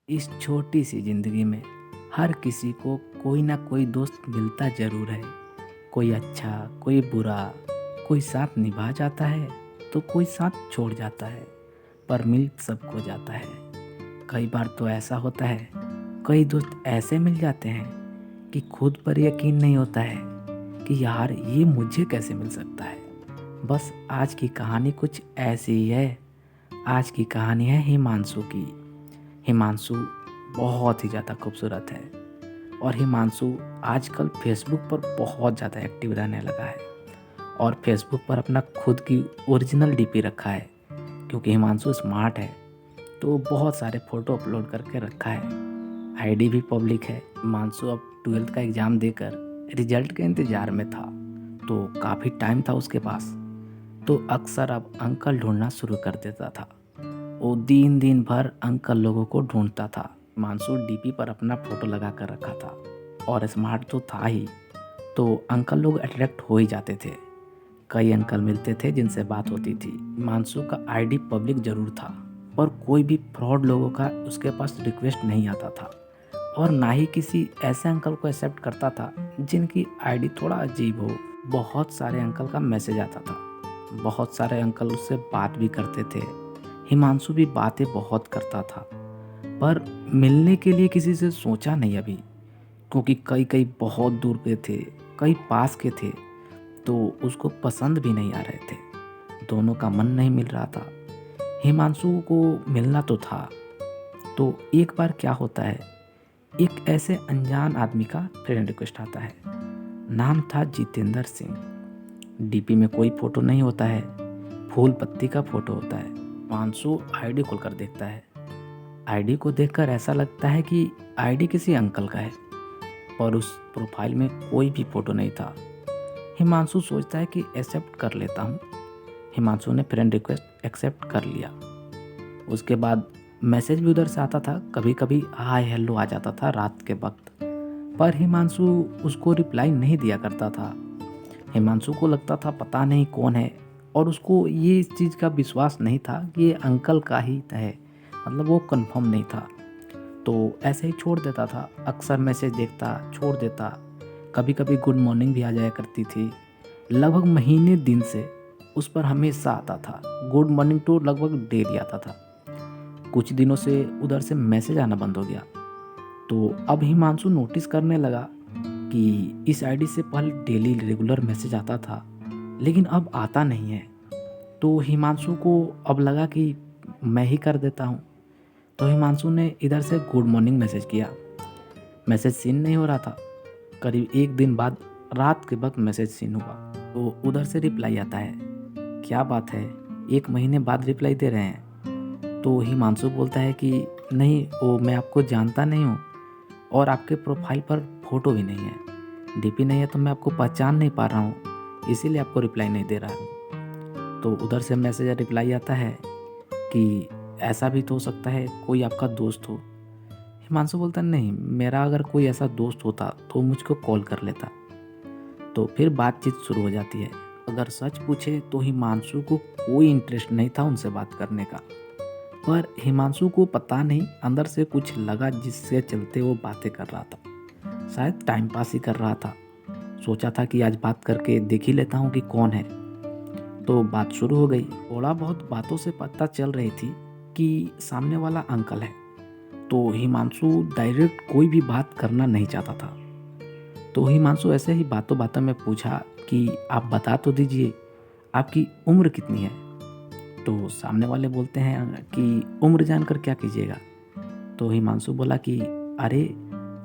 इस छोटी सी ज़िंदगी में हर किसी को कोई ना कोई दोस्त मिलता ज़रूर है। कोई अच्छा, कोई बुरा, कोई साथ निभा जाता है तो कोई साथ छोड़ जाता है, पर मिल सबको जाता है। कई बार तो ऐसा होता है, कई दोस्त ऐसे मिल जाते हैं कि खुद पर यकीन नहीं होता है कि यार ये मुझे कैसे मिल सकता है। बस आज की कहानी कुछ ऐसी ही है। आज की कहानी है हिमांशु की। हिमांशु बहुत ही ज़्यादा खूबसूरत है और हिमांशु आजकल फेसबुक पर बहुत ज़्यादा एक्टिव रहने लगा है और फेसबुक पर अपना खुद की ओरिजिनल डीपी रखा है। क्योंकि हिमांशु स्मार्ट है तो बहुत सारे फ़ोटो अपलोड करके रखा है। आईडी भी पब्लिक है। हिमांशु अब 12th का एग्ज़ाम देकर रिजल्ट के इंतज़ार में था, तो काफ़ी टाइम था उसके पास। तो अक्सर अब अंकल ढूंढना शुरू कर देता था। वो दिन दिन भर अंकल लोगों को ढूंढता था। हिमांशु डीपी पर अपना फ़ोटो लगा कर रखा था और स्मार्ट तो था ही, तो अंकल लोग अट्रैक्ट हो ही जाते थे। कई अंकल मिलते थे जिनसे बात होती थी। हिमांशु का आईडी पब्लिक ज़रूर था, पर कोई भी फ्रॉड लोगों का उसके पास रिक्वेस्ट नहीं आता था और ना ही किसी ऐसे अंकल को एक्सेप्ट करता था जिनकी आईडी थोड़ा अजीब हो। बहुत सारे अंकल का मैसेज आता था, बहुत सारे अंकल उससे बात भी करते थे। हिमांशु भी बातें बहुत करता था, पर मिलने के लिए किसी से सोचा नहीं अभी, क्योंकि कई कई बहुत दूर के थे, कई पास के थे, तो उसको पसंद भी नहीं आ रहे थे। दोनों का मन नहीं मिल रहा था। हिमांशु को मिलना तो था। तो एक बार क्या होता है, एक ऐसे अनजान आदमी का फ्रेंड रिक्वेस्ट आता है। नाम था जितेंद्र सिंह। डीपी में कोई फोटो नहीं होता है, फूल पत्ती का फोटो होता है। हिमांशु आईडी खोलकर देखता है। आईडी को देखकर ऐसा लगता है कि आईडी किसी अंकल का है, और उस प्रोफाइल में कोई भी फोटो नहीं था। हिमांशु सोचता है कि एक्सेप्ट कर लेता हूँ। हिमांशु ने फ्रेंड रिक्वेस्ट एक्सेप्ट कर लिया। उसके बाद मैसेज भी उधर से आता था, कभी कभी हाय हेलो आ जाता था रात के वक्त, पर हिमांशु उसको रिप्लाई नहीं दिया करता था। हिमांशु को लगता था पता नहीं कौन है, और उसको ये इस चीज़ का विश्वास नहीं था कि ये अंकल का ही है, मतलब वो कंफर्म नहीं था। तो ऐसे ही छोड़ देता था। अक्सर मैसेज देखता, छोड़ देता। कभी कभी गुड मॉर्निंग भी आ जाया करती थी। लगभग महीने दिन से उस पर हमेशा आता था। गुड मॉर्निंग तो लगभग डेली आता था। कुछ दिनों से उधर से मैसेज आना बंद हो गया। तो अब हिमांशु नोटिस करने लगा कि इस आईडी से पहले डेली रेगुलर मैसेज आता था, लेकिन अब आता नहीं है। तो हिमांशु को अब लगा कि मैं ही कर देता हूँ। तो हिमांशु ने इधर से गुड मॉर्निंग मैसेज किया। मैसेज सीन नहीं हो रहा था। करीब एक दिन बाद रात के वक्त मैसेज सीन हुआ। तो उधर से रिप्लाई आता है, क्या बात है, एक महीने बाद रिप्लाई दे रहे हैं। तो हिमांशु बोलता है कि नहीं, वो मैं आपको जानता नहीं हूँ और आपके प्रोफाइल पर फ़ोटो भी नहीं है, डीपी नहीं है, तो मैं आपको पहचान नहीं पा रहा हूँ, इसीलिए आपको रिप्लाई नहीं दे रहा हूँ। तो उधर से मैसेज रिप्लाई आता है कि ऐसा भी तो हो सकता है कोई आपका दोस्त हो। हिमांशु बोलता नहीं, मेरा अगर कोई ऐसा दोस्त होता तो मुझको कॉल कर लेता। तो फिर बातचीत शुरू हो जाती है। अगर सच पूछे तो हिमांशु को कोई इंटरेस्ट नहीं था उनसे बात करने का, पर हिमांशु को पता नहीं अंदर से कुछ लगा जिससे चलते वो बातें कर रहा था। शायद टाइम पास ही कर रहा था। सोचा था कि आज बात करके देख ही लेता हूँ कि कौन है। तो बात शुरू हो गई। थोड़ा बहुत बातों से पता चल रही थी कि सामने वाला अंकल है। तो हिमांशु डायरेक्ट कोई भी बात करना नहीं चाहता था। तो हिमांशु ऐसे ही बातों बातों में पूछा कि आप बता तो दीजिए, आपकी उम्र कितनी है। तो सामने वाले बोलते हैं कि उम्र जानकर क्या कीजिएगा। तो हिमांशु बोला कि अरे,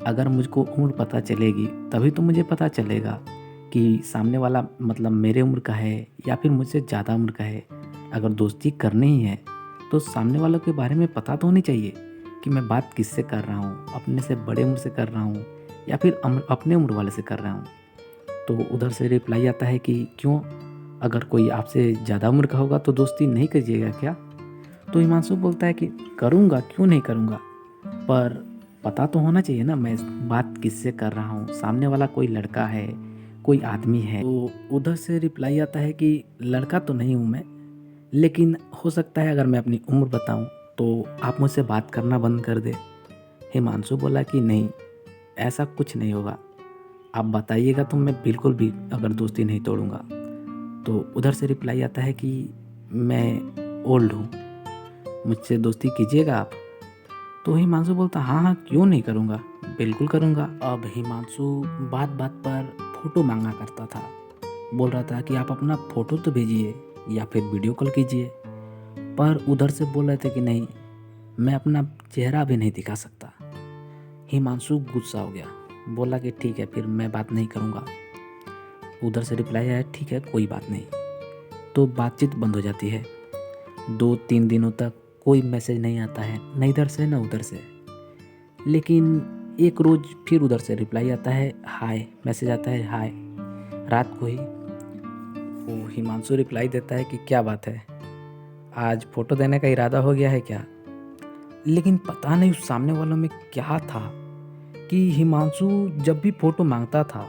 अगर मुझको उम्र पता चलेगी तभी तो मुझे पता चलेगा कि सामने वाला मतलब मेरे उम्र का है या फिर मुझसे ज़्यादा उम्र का है। अगर दोस्ती करनी ही है तो सामने वालों के बारे में पता तो होनी चाहिए कि मैं बात किससे कर रहा हूँ, अपने से बड़े उम्र से कर रहा हूँ या फिर अपने उम्र वाले से कर रहा हूँ। तो उधर से रिप्लाई आता है कि क्यों, अगर कोई आपसे ज़्यादा उम्र का होगा तो दोस्ती नहीं कीजिएगा क्या। तो हिमांशु बोलता है कि करूँगा, क्यों नहीं करूँगा, पर पता तो होना चाहिए ना मैं बात किससे कर रहा हूँ, सामने वाला कोई लड़का है, कोई आदमी है। तो उधर से रिप्लाई आता है कि लड़का तो नहीं हूँ मैं, लेकिन हो सकता है अगर मैं अपनी उम्र बताऊँ तो आप मुझसे बात करना बंद कर दे। हिमांशु बोला कि नहीं, ऐसा कुछ नहीं होगा, आप बताइएगा तो मैं बिल्कुल भी अगर दोस्ती नहीं तोड़ूंगा। तो उधर से रिप्लाई आता है कि मैं ओल्ड हूँ, मुझसे दोस्ती कीजिएगा आप। तो हिमांशु बोलता हाँ हाँ क्यों नहीं करूँगा, बिल्कुल करूँगा। अब हिमांशु बात बात पर फ़ोटो मांगा करता था, बोल रहा था कि आप अपना फ़ोटो तो भेजिए या फिर वीडियो कॉल कीजिए, पर उधर से बोल रहे थे कि नहीं, मैं अपना चेहरा भी नहीं दिखा सकता। हिमांशु गुस्सा हो गया, बोला कि ठीक है फिर मैं बात नहीं करूँगा। उधर से रिप्लाई आया ठीक है कोई बात नहीं। तो बातचीत बंद हो जाती है। 2-3 दिनों तक कोई मैसेज नहीं आता है, न इधर से न उधर से। लेकिन एक रोज़ फिर उधर से रिप्लाई आता है हाय, मैसेज आता है हाय। रात को ही वो हिमांशु रिप्लाई देता है कि क्या बात है, आज फ़ोटो देने का इरादा हो गया है क्या। लेकिन पता नहीं उस सामने वालों में क्या था कि हिमांशु जब भी फ़ोटो मांगता था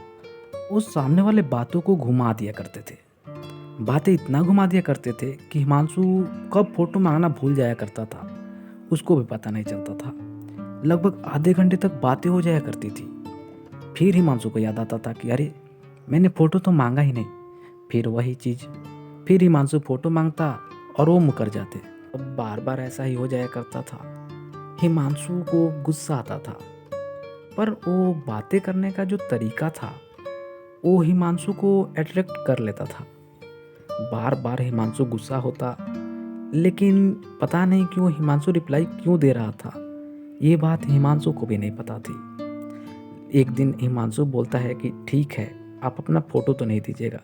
उस सामने वाले बातों को घुमा दिया करते थे। बातें इतना घुमा दिया करते थे कि हिमांशु कब फ़ोटो मांगना भूल जाया करता था, उसको भी पता नहीं चलता था। लगभग आधे घंटे तक बातें हो जाया करती थी। फिर हिमांशु को याद आता था कि अरे मैंने फ़ोटो तो मांगा ही नहीं। फिर वही चीज़, फिर हिमांशु फ़ोटो मांगता और वो मुकर जाते। अब बार बार ऐसा ही हो जाया करता था। हिमांशु को गुस्सा आता था, पर वो बातें करने का जो तरीका था वो हिमांशु को अट्रैक्ट कर लेता था। बार बार हिमांशु गुस्सा होता, लेकिन पता नहीं क्यों हिमांशु रिप्लाई क्यों दे रहा था, ये बात हिमांशु को भी नहीं पता थी। एक दिन हिमांशु बोलता है कि ठीक है आप अपना फ़ोटो तो नहीं दीजिएगा,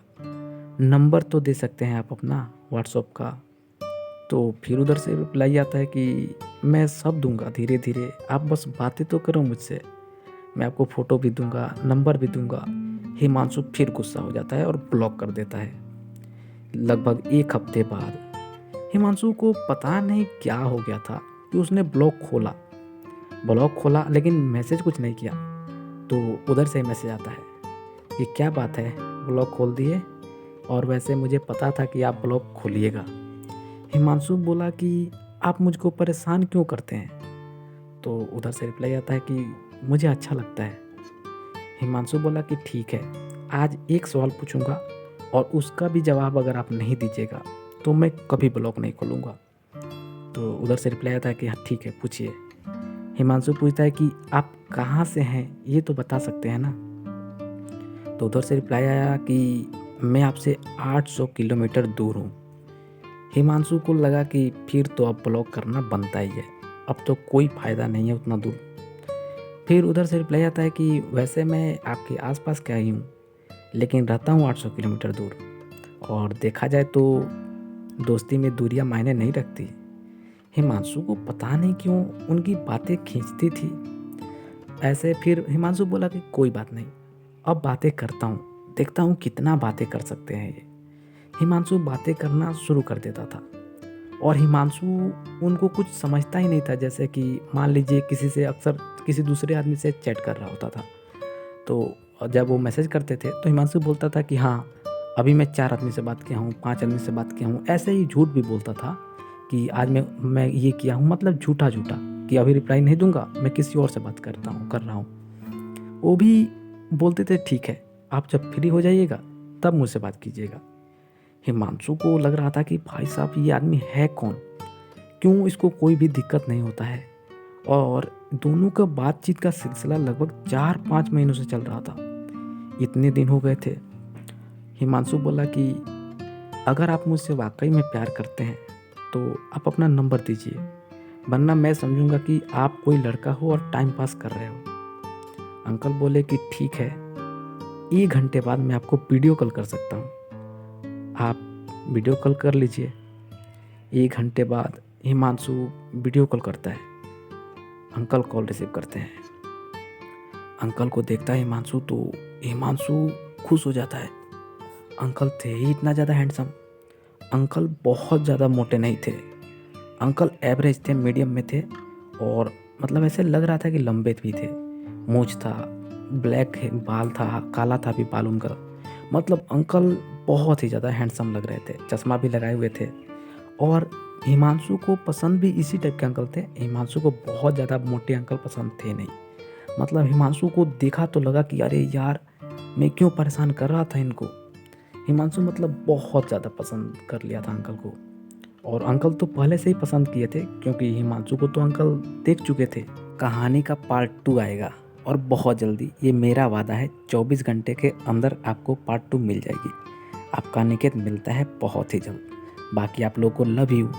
नंबर तो दे सकते हैं आप अपना व्हाट्सएप का। तो फिर उधर से रिप्लाई आता है कि मैं सब दूंगा धीरे धीरे, आप बस बातें तो करो मुझसे, मैं आपको फ़ोटो भी दूंगा नंबर भी दूंगा। हिमांशु फिर गुस्सा हो जाता है और ब्लॉक कर देता है। लगभग 1 हफ्ते बाद हिमांशु को पता नहीं क्या हो गया था कि उसने ब्लॉक खोला लेकिन मैसेज कुछ नहीं किया। तो उधर से मैसेज आता है कि क्या बात है, ब्लॉक खोल दिए, और वैसे मुझे पता था कि आप ब्लॉक खोलिएगा। हिमांशु बोला कि आप मुझको परेशान क्यों करते हैं। तो उधर से रिप्लाई आता है कि मुझे अच्छा लगता है। हिमांशु बोला कि ठीक है, आज एक सवाल पूछूंगा और उसका भी जवाब अगर आप नहीं दीजिएगा तो मैं कभी ब्लॉग नहीं खोलूँगा। तो उधर से रिप्लाई आता है कि हाँ ठीक है पूछिए। हिमांशु पूछता है कि आप कहाँ से हैं ये तो बता सकते हैं ना। तो उधर से रिप्लाई आया कि मैं आपसे 800 किलोमीटर दूर हूँ। हिमांशु को लगा कि फिर तो अब ब्लॉग करना बनता ही है, अब तो कोई फ़ायदा नहीं है उतना दूर। फिर उधर से रिप्लाई आता है कि वैसे मैं आपके आसपास का ही हूँ, लेकिन रहता हूँ 800 किलोमीटर दूर, और देखा जाए तो दोस्ती में दूरियां मायने नहीं रखती। हिमांशु को पता नहीं क्यों उनकी बातें खींचती थी। ऐसे फिर हिमांशु बोला कि कोई बात नहीं, अब बातें करता हूँ, देखता हूँ कितना बातें कर सकते हैं ये। हिमांशु बातें करना शुरू कर देता था और हिमांशु उनको कुछ समझता ही नहीं था। जैसे कि मान लीजिए किसी से अक्सर किसी दूसरे आदमी से चैट कर रहा होता था, तो जब वो मैसेज करते थे तो हिमांशु बोलता था कि हाँ अभी मैं 4 आदमी से बात किया हूँ, 5 आदमी से बात किया हूँ। ऐसे ही झूठ भी बोलता था कि आज मैं ये किया हूँ, मतलब झूठा कि अभी रिप्लाई नहीं दूंगा, मैं किसी और से बात कर रहा हूँ। वो भी बोलते थे ठीक है आप जब फ्री हो जाइएगा तब मुझसे बात कीजिएगा। हिमांशु को लग रहा था कि भाई साहब ये आदमी है कौन, क्यों इसको कोई भी दिक्कत नहीं होता है। और दोनों का बातचीत का सिलसिला लगभग 4-5 महीनों से चल रहा था। इतने दिन हो गए थे। हिमांशु बोला कि अगर आप मुझसे वाकई में प्यार करते हैं तो आप अपना नंबर दीजिए, वरना मैं समझूंगा कि आप कोई लड़का हो और टाइम पास कर रहे हो। अंकल बोले कि ठीक है, 1 घंटे बाद मैं आपको वीडियो कॉल कर सकता हूँ, आप वीडियो कॉल कर लीजिए। 1 घंटे बाद हिमांशु वीडियो कॉल करता है। अंकल कॉल रिसीव करते हैं। अंकल को देखता है हिमांशु तो हिमांशु खुश हो जाता है। अंकल थे ही इतना ज़्यादा हैंडसम। अंकल बहुत ज़्यादा मोटे नहीं थे, अंकल एवरेज थे, मीडियम में थे, और मतलब ऐसे लग रहा था कि लंबे भी थे। मूंछ था, ब्लैक बाल था, काला था भी बाल उनका। मतलब अंकल बहुत ही ज़्यादा हैंडसम लग रहे थे, चश्मा भी लगाए हुए थे और हिमांशु को पसंद भी इसी टाइप के अंकल थे। हिमांशु को बहुत ज़्यादा मोटे अंकल पसंद थे नहीं। मतलब हिमांशु को देखा तो लगा कि अरे यार, मैं क्यों परेशान कर रहा था इनको। हिमांशु मतलब बहुत ज़्यादा पसंद कर लिया था अंकल को। और अंकल तो पहले से ही पसंद किए थे, क्योंकि हिमांशु को तो अंकल देख चुके थे। कहानी का पार्ट 2 आएगा और बहुत जल्दी। ये मेरा वादा है, 24 घंटे के अंदर आपको पार्ट 2 मिल जाएगी। आपका अनिकेत मिलता है बहुत ही जल्द। बाकी आप लोगों को लव यू।